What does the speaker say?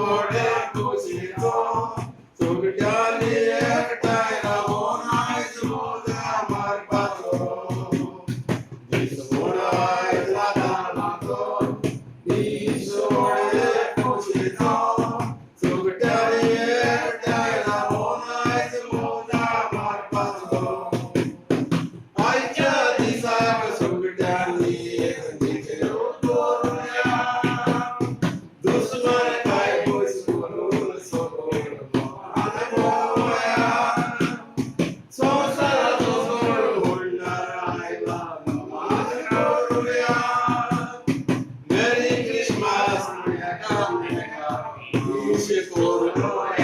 सोडे खुशीचो सुकट्यांनी एकठांय रावून आयज मोगा मारपाचो दीस म्हूण आयज रानाचो दीस सोडे खुशीचो सुकट्यांनी एकठांय रावून आयज मोगा मारपाचो आयच्या दिसाक सुकट्यांनी एकमेकांचेर दवरुया दुस्मान काय पयस करून सोडून मोगान भोंवया संवसाराचो सोड म्हणल्यार आयला नमाज करुया मेरी क्रिसमस मेका विश करुया